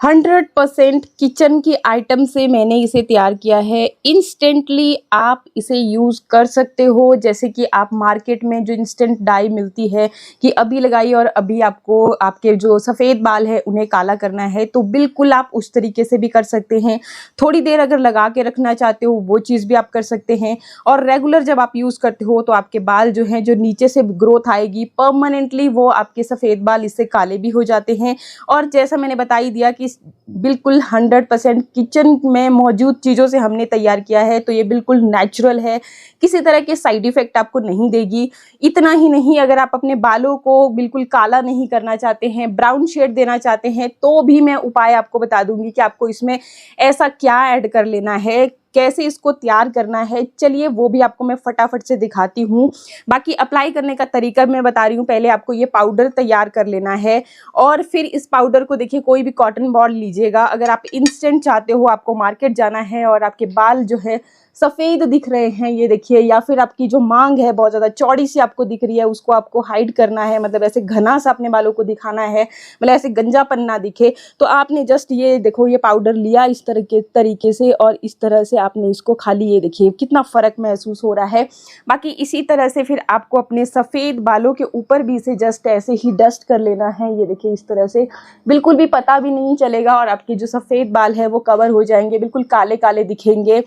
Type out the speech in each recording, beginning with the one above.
100% kitchen की item से मैंने इसे तैयार किया है। इंस्टेंटली आप इसे यूज़ कर सकते हो, जैसे कि आप मार्केट में जो इंस्टेंट डाई मिलती है कि अभी लगाइए और अभी आपको आपके जो सफ़ेद बाल है उन्हें काला करना है, तो बिल्कुल आप उस तरीके से भी कर सकते हैं। थोड़ी देर अगर लगा के रखना चाहते हो वो चीज़ भी आप कर सकते हैं। और रेगुलर जब आप यूज़ करते हो तो आपके बाल जो हैं, जो नीचे से ग्रोथ आएगी परमानेंटली, वो आपके सफ़ेद बाल इससे काले भी हो जाते हैं। और जैसा मैंने बता ही दिया कि बिल्कुल 100% किचन में मौजूद चीज़ों से हमने तैयार किया है, तो ये बिल्कुल नेचुरल है, किसी तरह के साइड इफ़ेक्ट आपको नहीं देगी। इतना ही नहीं, अगर आप अपने बालों को बिल्कुल काला नहीं करना चाहते हैं, ब्राउन शेड देना चाहते हैं, तो भी मैं उपाय आपको बता दूंगी कि आपको इसमें ऐसा क्या ऐड कर लेना है, कैसे इसको तैयार करना है। चलिए वो भी आपको मैं फटाफट से दिखाती हूँ। बाकी अप्लाई करने का तरीका मैं बता रही हूँ। पहले आपको ये पाउडर तैयार कर लेना है और फिर इस पाउडर को देखिए, कोई भी कॉटन बॉल लीजिएगा। अगर आप इंस्टेंट चाहते हो, आपको मार्केट जाना है और आपके बाल जो है सफ़ेद दिख रहे हैं, ये देखिए, या फिर आपकी जो मांग है बहुत ज़्यादा चौड़ी सी आपको दिख रही है, उसको आपको हाइड करना है, मतलब ऐसे घना सा अपने बालों को दिखाना है, मतलब ऐसे गंजापन ना दिखे, तो आपने जस्ट ये देखो, ये पाउडर लिया इस तरह के तरीके से और इस तरह से आपने इसको खाली, ये देखिए कितना फ़र्क महसूस हो रहा है। बाकी इसी तरह से फिर आपको अपने सफ़ेद बालों के ऊपर भी इसे जस्ट ऐसे ही डस्ट कर लेना है। ये देखिए इस तरह से बिल्कुल भी पता भी नहीं चलेगा और आपके जो सफ़ेद बाल है वो कवर हो जाएंगे, बिल्कुल काले काले दिखेंगे।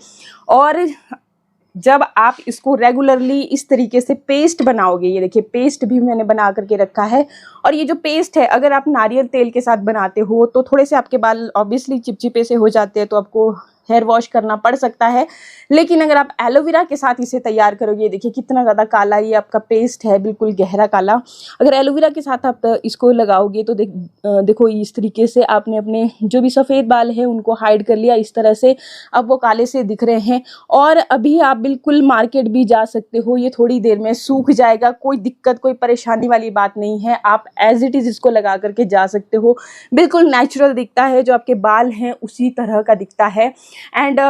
और जब आप इसको रेगुलरली इस तरीके से पेस्ट बनाओगे, ये देखिए पेस्ट भी मैंने बना करके रखा है। और ये जो पेस्ट है, अगर आप नारियल तेल के साथ बनाते हो तो थोड़े से आपके बाल ऑब्वियसली चिपचिपे से हो जाते हैं, तो आपको हेयर वॉश करना पड़ सकता है। लेकिन अगर आप एलोवेरा के साथ इसे तैयार करोगे, देखिए कितना ज़्यादा काला ये आपका पेस्ट है, बिल्कुल गहरा काला। अगर एलोवेरा के साथ आप इसको लगाओगे तो देखो इस तरीके से आपने अपने जो भी सफ़ेद बाल हैं उनको हाइड कर लिया इस तरह से। अब वो काले से दिख रहे हैं और अभी आप बिल्कुल मार्केट भी जा सकते हो, ये थोड़ी देर में सूख जाएगा, कोई दिक्कत कोई परेशानी वाली बात नहीं है। आप एज इट इज़ इसको लगा करके जा सकते हो, बिल्कुल नेचुरल दिखता है, जो आपके बाल हैं उसी तरह का दिखता है। एंड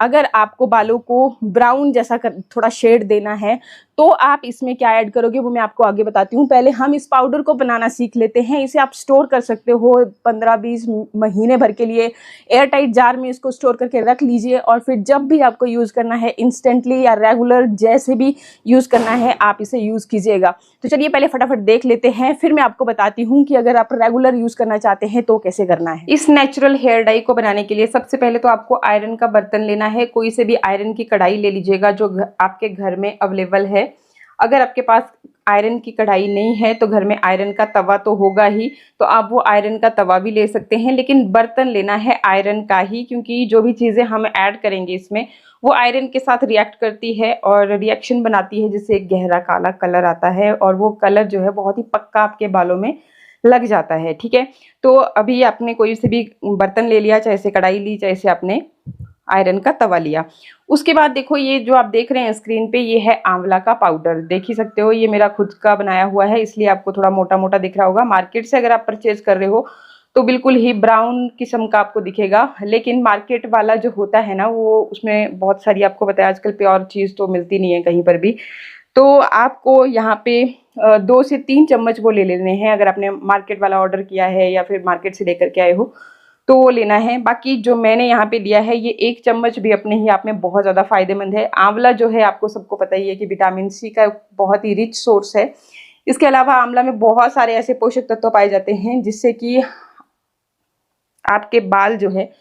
अगर आपको बालों को ब्राउन जैसा थोड़ा शेड देना है तो आप इसमें क्या ऐड करोगे वो मैं आपको आगे बताती हूँ। पहले हम इस पाउडर को बनाना सीख लेते हैं। इसे आप स्टोर कर सकते हो 15-20 महीने भर के लिए, एयर टाइट जार में इसको स्टोर करके रख लीजिए। और फिर जब भी आपको यूज़ करना है, इंस्टेंटली या रेगुलर जैसे भी यूज़ करना है, आप इसे यूज़ कीजिएगा। तो चलिए पहले फटाफट देख लेते हैं, फिर मैं आपको बताती हूँ कि अगर आप रेगुलर यूज़ करना चाहते हैं तो कैसे करना है। इस नेचुरल हेयर डाई को बनाने के लिए सबसे पहले तो आपको आयरन का बर्तन लेना है। कोई से भी आयरन की कढ़ाई ले लीजिएगा जो आपके घर में अवेलेबल है। अगर आपके पास आयरन की कढ़ाई नहीं है तो घर में आयरन का तवा तो होगा ही, तो आप वो आयरन का तवा भी ले सकते हैं, लेकिन बर्तन लेना है आयरन का ही, क्योंकि जो भी चीज़ें हम ऐड करेंगे इसमें वो आयरन के साथ रिएक्ट करती है और रिएक्शन बनाती है, जिससे एक गहरा काला कलर आता है और वो कलर जो है बहुत ही पक्का आपके बालों में लग जाता है। ठीक है, तो अभी आपने कोई से भी बर्तन ले लिया, चाहे से कढ़ाई ली, चाहे से आपने आयरन का तवा लिया। उसके बाद देखो, ये जो आप देख रहे हैं स्क्रीन पे, ये है आंवला का पाउडर, देख ही सकते हो। ये मेरा खुद का बनाया हुआ है, इसलिए आपको थोड़ा मोटा मोटा दिख रहा होगा। मार्केट से अगर आप परचेज कर रहे हो तो बिल्कुल ही ब्राउन किस्म का आपको दिखेगा, लेकिन मार्केट वाला जो होता है ना, वो उसमें बहुत सारी, आपको बताया आजकल प्योर चीज़ तो मिलती नहीं है कहीं पर भी। तो आपको यहाँ पे 2 से 3 चम्मच वो ले लेने हैं, अगर आपने मार्केट वाला ऑर्डर किया है या फिर मार्केट से लेकर के आए हो तो वो लेना है। बाकी जो मैंने यहाँ पे लिया है, ये 1 चम्मच भी अपने ही आप में बहुत ज़्यादा फायदेमंद है। आंवला जो है आपको सबको पता ही है कि विटामिन सी का बहुत ही रिच सोर्स है। इसके अलावा आंवला में बहुत सारे ऐसे पोषक तत्व पाए जाते हैं जिससे कि आपके बाल जो है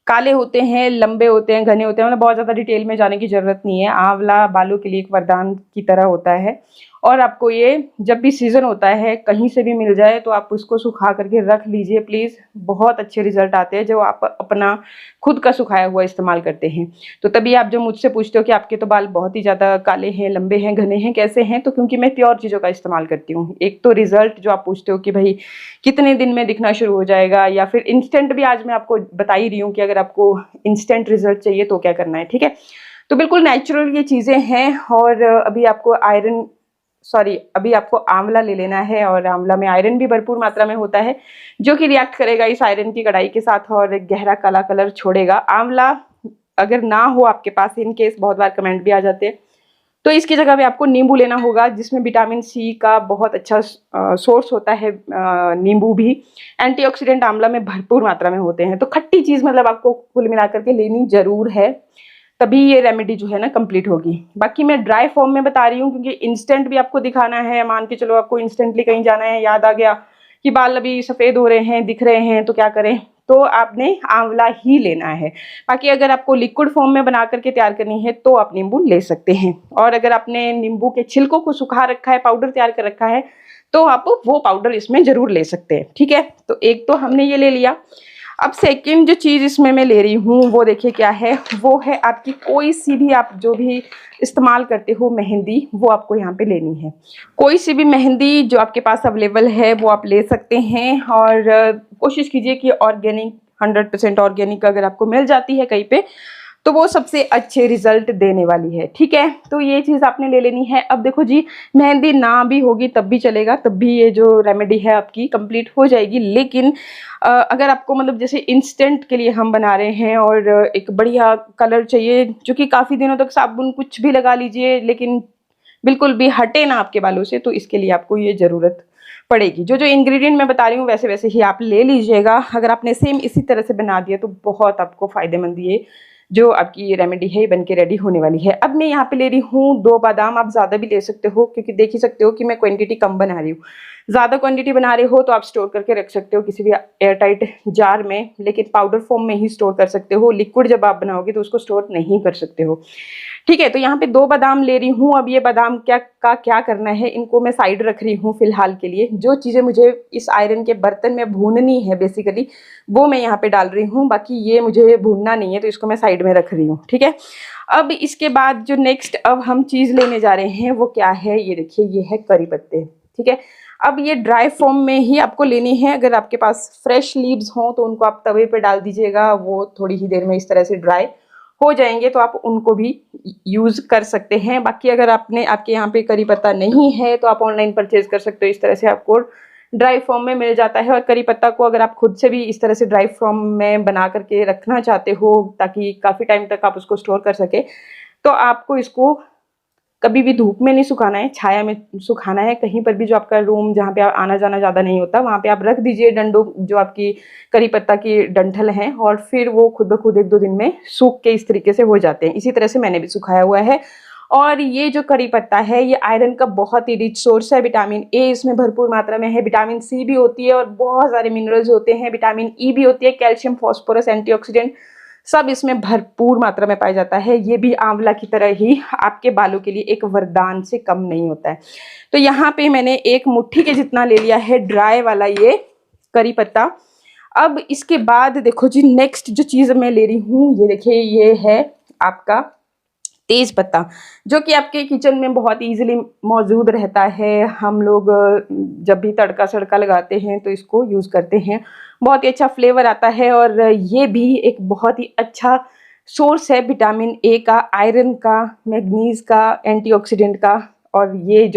काले होते हैं, लंबे होते हैं, घने होते हैं। मतलब बहुत ज़्यादा डिटेल में जाने की ज़रूरत नहीं है। आंवला बालों के लिए एक वरदान की तरह होता है और आपको ये जब भी सीज़न होता है, कहीं से भी मिल जाए तो आप उसको सुखा करके रख लीजिए प्लीज़। बहुत अच्छे रिजल्ट आते हैं जब आप अपना खुद का सुखाया हुआ इस्तेमाल करते हैं। तो तभी आप जो मुझसे पूछते हो कि आपके तो बाल बहुत ही ज़्यादा काले हैं, लंबे हैं, घने हैं, कैसे हैं, तो क्योंकि मैं प्योर चीज़ों का इस्तेमाल करती हूँ। एक तो रिजल्ट जो आप पूछते हो कि भाई कितने दिन में दिखना शुरू हो जाएगा, या फिर इंस्टेंट भी आज मैं आपको बता ही रही हूँ कि अगर आपको इंस्टेंट रिजल्ट चाहिए तो क्या करना है। ठीक है, तो बिल्कुल नेचुरल ये चीज़ें हैं। और अभी आपको आंवला ले लेना है और आंवला में आयरन भी भरपूर मात्रा में होता है, जो कि रिएक्ट करेगा इस आयरन की कढ़ाई के साथ और गहरा काला कलर छोड़ेगा। आंवला अगर ना हो आपके पास, इन केस बहुत बार कमेंट भी आ जाते हैं, तो इसकी जगह पे आपको नींबू लेना होगा, जिसमें विटामिन सी का बहुत अच्छा सोर्स होता है। नींबू भी एंटीऑक्सीडेंट आंवला में भरपूर मात्रा में होते हैं। तो खट्टी चीज़ मतलब आपको कुल मिलाकर के लेनी ज़रूर है, तभी ये रेमेडी जो है ना कंप्लीट होगी। बाकी मैं ड्राई फॉर्म में बता रही हूँ, क्योंकि इंस्टेंट भी आपको दिखाना है। मान के चलो आपको इंस्टेंटली कहीं जाना है, याद आ गया कि बाल अभी सफ़ेद हो रहे हैं, दिख रहे हैं, तो क्या करें, तो आपने आंवला ही लेना है। बाकी अगर आपको लिक्विड फॉर्म में बना करके तैयार करनी है तो आप नींबू ले सकते हैं। और अगर आपने नींबू के छिलकों को सुखा रखा है, पाउडर तैयार कर रखा है, तो आप वो पाउडर इसमें ज़रूर ले सकते हैं। ठीक है, तो एक तो हमने ये ले लिया। अब सेकंड जो चीज़ इसमें मैं ले रही हूँ वो देखिए क्या है, वो है आपकी कोई सी भी, आप जो भी इस्तेमाल करते हो मेहंदी, वो आपको यहाँ पे लेनी है। कोई सी भी मेहंदी जो आपके पास अवेलेबल है वो आप ले सकते हैं। और कोशिश कीजिए कि ऑर्गेनिक, 100% ऑर्गेनिक अगर आपको मिल जाती है कहीं पे, तो वो सबसे अच्छे रिजल्ट देने वाली है। ठीक है, तो ये चीज़ आपने ले लेनी है। अब देखो जी, मेहंदी ना भी होगी तब भी चलेगा, तब भी ये जो रेमेडी है आपकी कंप्लीट हो जाएगी। लेकिन अगर आपको मतलब जैसे इंस्टेंट के लिए हम बना रहे हैं और एक बढ़िया कलर चाहिए, जो कि काफ़ी दिनों तक साबुन कुछ भी लगा लीजिए लेकिन बिल्कुल भी हटे ना आपके बालों से, तो इसके लिए आपको ये ज़रूरत पड़ेगी। जो जो इंग्रेडिएंट मैं बता रही हूँ वैसे वैसे ही आप ले लीजिएगा। अगर आपने सेम इसी तरह से बना दिया तो बहुत आपको फ़ायदेमंद ये जो आपकी ये रेमेडी है ये बन के रेडी होने वाली है। अब मैं यहाँ पे ले रही हूँ 2 बादाम, आप ज़्यादा भी ले सकते हो, क्योंकि देख ही सकते हो कि मैं क्वांटिटी कम बना रही हूँ। ज़्यादा क्वांटिटी बना रहे हो तो आप स्टोर करके रख सकते हो किसी भी एयरटाइट जार में, लेकिन पाउडर फॉर्म में ही स्टोर कर सकते हो। लिक्विड जब आप बनाओगे तो उसको स्टोर नहीं कर सकते हो। ठीक है, तो यहाँ पे 2 बादाम ले रही हूँ। अब ये बादाम क्या करना है, इनको मैं साइड रख रही हूँ फिलहाल के लिए। जो चीज़ें मुझे इस आयरन के बर्तन में भूननी है बेसिकली, वो मैं यहाँ पे डाल रही हूँ। बाकी ये मुझे भूनना नहीं है, तो इसको मैं साइड में रख रही हूँ। ठीक है, अब इसके बाद जो नेक्स्ट अब हम चीज़ लेने जा रहे हैं वो क्या है, ये देखिए, ये है करी पत्ते। ठीक है, अब ये ड्राई फॉर्म में ही आपको लेनी है। अगर आपके पास फ्रेश लीव्स हों तो उनको आप तवे पे डाल दीजिएगा, वो थोड़ी ही देर में इस तरह से ड्राई हो जाएंगे, तो आप उनको भी यूज़ कर सकते हैं। बाकी अगर आपके यहाँ पे करी पत्ता नहीं है तो आप ऑनलाइन परचेज कर सकते हो। इस तरह से आपको ड्राई फॉर्म में मिल जाता है। और करी पत्ता को अगर आप खुद से भी इस तरह से ड्राई फॉर्म में बना करके रखना चाहते हो ताकि काफ़ी टाइम तक आप उसको स्टोर कर सके, तो आपको इसको कभी भी धूप में नहीं सुखाना है, छाया में सुखाना है। कहीं पर भी जो आपका रूम जहाँ पे आना जाना ज़्यादा नहीं होता, वहाँ पे आप रख दीजिए डंडों, जो आपकी करी पत्ता की डंठल हैं, और फिर वो खुद ब खुद 1-2 दिन में सूख के इस तरीके से हो जाते हैं। इसी तरह से मैंने भी सुखाया हुआ है। और ये जो करी पत्ता है ये आयरन का बहुत ही रिच सोर्स है। विटामिन ए इसमें भरपूर मात्रा में है, विटामिन सी भी होती है और बहुत सारे मिनरल्स होते हैं, विटामिन ई भी होती है, कैल्शियम, फॉस्फोरस, एंटीऑक्सीडेंट सब इसमें भरपूर मात्रा में पाया जाता है। ये भी आंवला की तरह ही आपके बालों के लिए एक वरदान से कम नहीं होता है। तो यहाँ पे मैंने 1 मुट्ठी के जितना ले लिया है ड्राई वाला ये करी पत्ता। अब इसके बाद देखो जी, नेक्स्ट जो चीज़ मैं ले रही हूँ, ये देखिए, ये है आपका तेज पत्ता, जो कि आपके किचन में बहुत इजीली मौजूद रहता है। हम लोग जब भी तड़का सड़का लगाते हैं तो इसको यूज़ करते हैं, बहुत ही अच्छा फ्लेवर आता है। और ये भी एक बहुत ही अच्छा सोर्स है विटामिन ए का, आयरन का, मैग्नीज का, एंटीऑक्सीडेंट का। और ये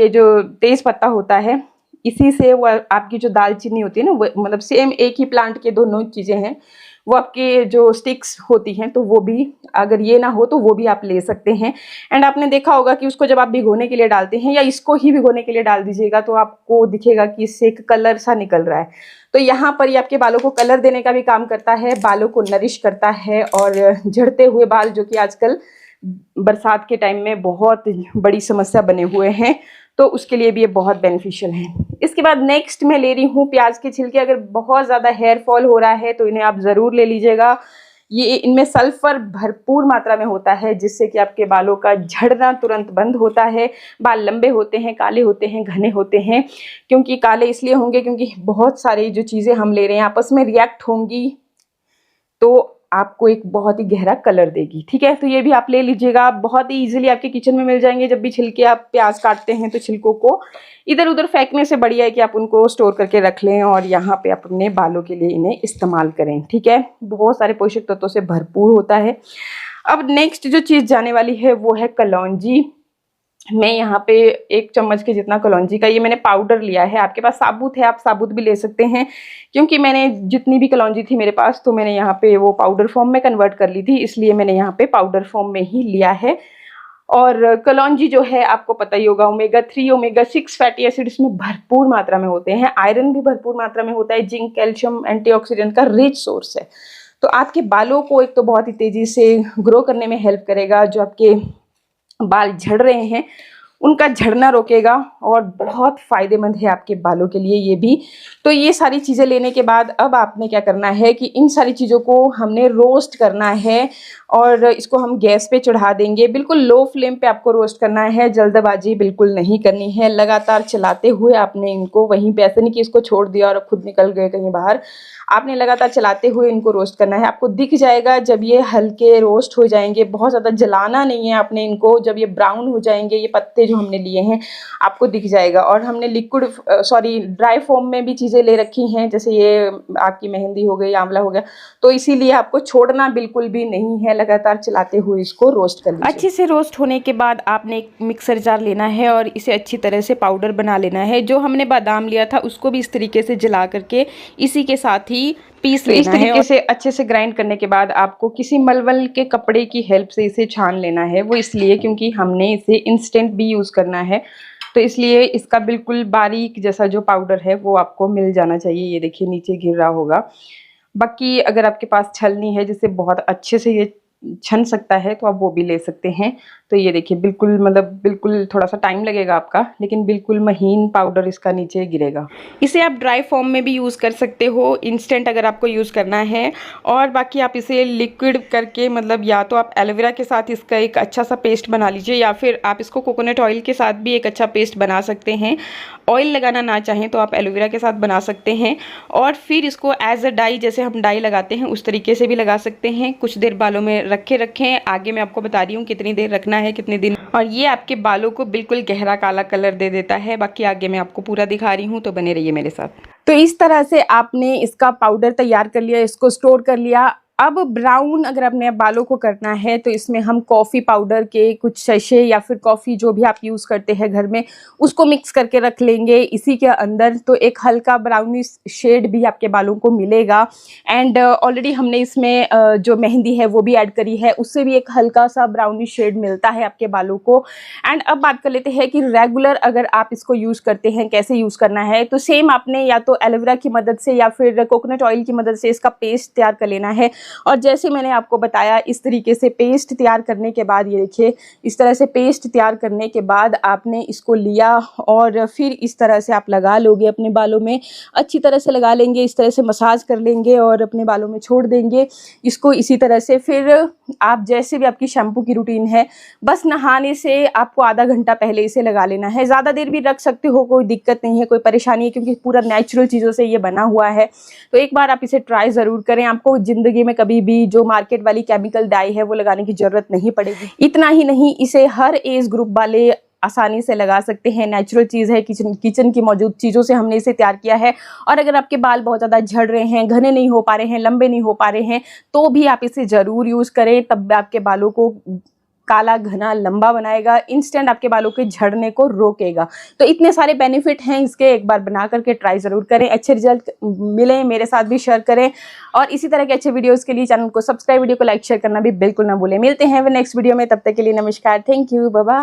जो तेज पत्ता होता है, इसी से वो आपकी जो दालचीनी होती है ना, वो मतलब सेम एक ही प्लांट के दोनों चीज़ें हैं, वो आपके जो स्टिक्स होती हैं, तो वो भी अगर ये ना हो तो वो भी आप ले सकते हैं। एंड आपने देखा होगा कि उसको जब आप भिगोने के लिए डालते हैं, या इसको ही भिगोने के लिए डाल दीजिएगा, तो आपको दिखेगा कि इससे एक कलर सा निकल रहा है। तो यहाँ पर ये आपके बालों को कलर देने का भी काम करता है, बालों को नरिश करता है। और झड़ते हुए बाल, जो कि आजकल बरसात के टाइम में बहुत बड़ी समस्या बने हुए हैं, तो उसके लिए भी ये बहुत बेनिफिशियल है। इसके बाद नेक्स्ट मैं ले रही हूँ प्याज के छिलके। अगर बहुत ज़्यादा हेयर फॉल हो रहा है तो इन्हें आप ज़रूर ले लीजिएगा। ये इनमें सल्फर भरपूर मात्रा में होता है, जिससे कि आपके बालों का झड़ना तुरंत बंद होता है। बाल लंबे होते हैं, काले होते हैं, घने होते हैं। क्योंकि काले इसलिए होंगे क्योंकि बहुत सारी जो चीज़ें हम ले रहे हैं आपस में रिएक्ट होंगी, तो आपको एक बहुत ही गहरा कलर देगी। ठीक है, तो ये भी आप ले लीजिएगा, बहुत ही इजीली आपके किचन में मिल जाएंगे। जब भी छिलके आप प्याज काटते हैं तो छिलकों को इधर उधर फेंकने से बढ़िया है कि आप उनको स्टोर करके रख लें और यहाँ पे अपने बालों के लिए इन्हें इस्तेमाल करें। ठीक है, बहुत सारे पोषक तत्वों से भरपूर होता है। अब नेक्स्ट जो चीज़ जाने वाली है वो है कलौंजी। मैं यहाँ पे 1 चम्मच के जितना कलौंजी का ये मैंने पाउडर लिया है। आपके पास साबुत है, आप साबुत भी ले सकते हैं। क्योंकि मैंने जितनी भी कलौंजी थी मेरे पास, तो मैंने यहाँ पे वो पाउडर फॉर्म में कन्वर्ट कर ली थी, इसलिए मैंने यहाँ पे पाउडर फॉर्म में ही लिया है। और कलौंजी जो है आपको पता ही होगा ओमेगा 3 ओमेगा 6 फैटी एसिड इसमें भरपूर मात्रा में होते हैं। आयरन भी भरपूर मात्रा में होता है। जिंक, कैल्शियम एंटीऑक्सीडेंट का रिच सोर्स है। तो आपके बालों को एक तो बहुत ही तेजी से ग्रो करने में हेल्प करेगा। जो आपके बाल झड़ रहे हैं उनका झड़ना रोकेगा और बहुत फ़ायदेमंद है आपके बालों के लिए ये भी। तो ये सारी चीज़ें लेने के बाद अब आपने क्या करना है कि इन सारी चीज़ों को हमने रोस्ट करना है और इसको हम गैस पे चढ़ा देंगे। बिल्कुल लो फ्लेम पे आपको रोस्ट करना है, जल्दबाजी बिल्कुल नहीं करनी है। लगातार चलाते हुए आपने इनको वहीं पे, ऐसे नहीं कि इसको छोड़ दिया और खुद निकल गए कहीं बाहर। आपने लगातार चलाते हुए इनको रोस्ट करना है। आपको दिख जाएगा जब ये हल्के रोस्ट हो जाएंगे, बहुत ज़्यादा जलाना नहीं है आपने इनको। जब ये ब्राउन हो जाएंगे, ये पत्ते जो हमने लिए हैं आपको दिख जाएगा। और हमने ड्राई फॉर्म में भी चीज़ें ले रखी हैं, जैसे ये आपकी मेहंदी हो गई, आंवला हो गया, तो इसीलिए आपको छोड़ना बिल्कुल भी नहीं है। लगातार चलाते हुए इसको रोस्ट कर लीजिए। अच्छे से रोस्ट होने के बाद आपने एक मिक्सर जार लेना है और इसे अच्छी तरह से पाउडर बना लेना है। जो हमने बादाम लिया था उसको भी इस तरीके से जला करके इसी के साथ ही पीस लेना है। इस तरीके से अच्छे से ग्राइंड करने के बाद आपको किसी मलमल के कपड़े की हेल्प से इसे छान लेना है। वो इसलिए क्योंकि हमने इसे इंस्टेंट भी यूज़ करना है, तो इसलिए इसका बिल्कुल बारीक जैसा जो पाउडर है वो आपको मिल जाना चाहिए। ये देखिए नीचे गिर रहा होगा। बाकी अगर आपके पास छलनी है जिससे बहुत अच्छे से ये छन सकता है तो आप वो भी ले सकते हैं। तो ये देखिए बिल्कुल, मतलब बिल्कुल थोड़ा सा टाइम लगेगा आपका, लेकिन बिल्कुल महीन पाउडर इसका नीचे गिरेगा। इसे आप ड्राई फॉर्म में भी यूज़ कर सकते हो, इंस्टेंट अगर आपको यूज़ करना है। और बाकी आप इसे लिक्विड करके, मतलब या तो आप एलोवेरा के साथ इसका एक अच्छा सा पेस्ट बना लीजिए, या फिर आप इसको कोकोनट ऑयल के साथ भी एक अच्छा पेस्ट बना सकते हैं। ऑयल लगाना ना चाहें तो आप एलोवेरा के साथ बना सकते हैं। और फिर इसको एज अ डाई, जैसे हम डाई लगाते हैं उस तरीके से भी लगा सकते हैं। कुछ देर बालों में रखें। आगे मैं आपको बता रही हूँ कितनी देर रखना है, कितने दिन। और ये आपके बालों को बिल्कुल गहरा काला कलर दे देता है। बाकी आगे मैं आपको पूरा दिखा रही हूँ, तो बने रहिए मेरे साथ। तो इस तरह से आपने इसका पाउडर तैयार कर लिया, इसको स्टोर कर लिया। अब ब्राउन अगर अपने बालों को करना है तो इसमें हम कॉफ़ी पाउडर के कुछ सैशे या फिर कॉफ़ी जो भी आप यूज़ करते हैं घर में, उसको मिक्स करके रख लेंगे इसी के अंदर। तो एक हल्का ब्राउनी शेड भी आपके बालों को मिलेगा। एंड ऑलरेडी हमने इसमें जो मेहंदी है वो भी ऐड करी है, उससे भी एक हल्का सा ब्राउनी शेड मिलता है आपके बालों को। एंड अब बात कर लेते हैं कि रेगुलर अगर आप इसको यूज़ करते हैं कैसे यूज़ करना है। तो सेम आपने या तो एलोवेरा की मदद से या फिर कोकोनट ऑयल की मदद से इसका पेस्ट तैयार कर लेना है। और जैसे मैंने आपको बताया इस तरीके से पेस्ट तैयार करने के बाद, ये देखिए इस तरह से पेस्ट तैयार करने के बाद आपने इसको लिया और फिर इस तरह से आप लगा लोगे अपने बालों में। अच्छी तरह से लगा लेंगे, इस तरह से मसाज कर लेंगे और अपने बालों में छोड़ देंगे इसको इसी तरह से। फिर आप जैसे भी आपकी शैम्पू की रूटीन है, बस नहाने से आपको आधा घंटा पहले इसे लगा लेना है। ज़्यादा देर भी रख सकते हो, कोई दिक्कत नहीं है, कोई परेशानी है, क्योंकि पूरा नेचुरल चीज़ों से ये बना हुआ है। तो एक बार आप इसे ट्राई ज़रूर करें। आपको ज़िंदगी में कभी भी जो मार्केट वाली केमिकल डाई है वो लगाने की ज़रूरत नहीं पड़ेगी। इतना ही नहीं, इसे हर एज ग्रुप वाले आसानी से लगा सकते हैं। नेचुरल चीज़ है, किचन की मौजूद चीज़ों से हमने इसे तैयार किया है। और अगर आपके बाल बहुत ज़्यादा झड़ रहे हैं, घने नहीं हो पा रहे हैं, लंबे नहीं हो पा रहे हैं, तो भी आप इसे ज़रूर यूज़ करें। तब आपके बालों को काला, घना, लंबा बनाएगा। इंस्टेंट आपके बालों के झड़ने को रोकेगा। तो इतने सारे बेनिफिट हैं इसके, एक बार बना करके ट्राई ज़रूर करें। अच्छे रिजल्ट मिले मेरे साथ भी शेयर करें। और इसी तरह के अच्छे वीडियोस के लिए चैनल को सब्सक्राइब, वीडियो को लाइक शेयर करना भी बिल्कुल ना भूलें। मिलते हैं नेक्स्ट वीडियो में, तब तक के लिए नमस्कार, थैंक यू, बाय बाय।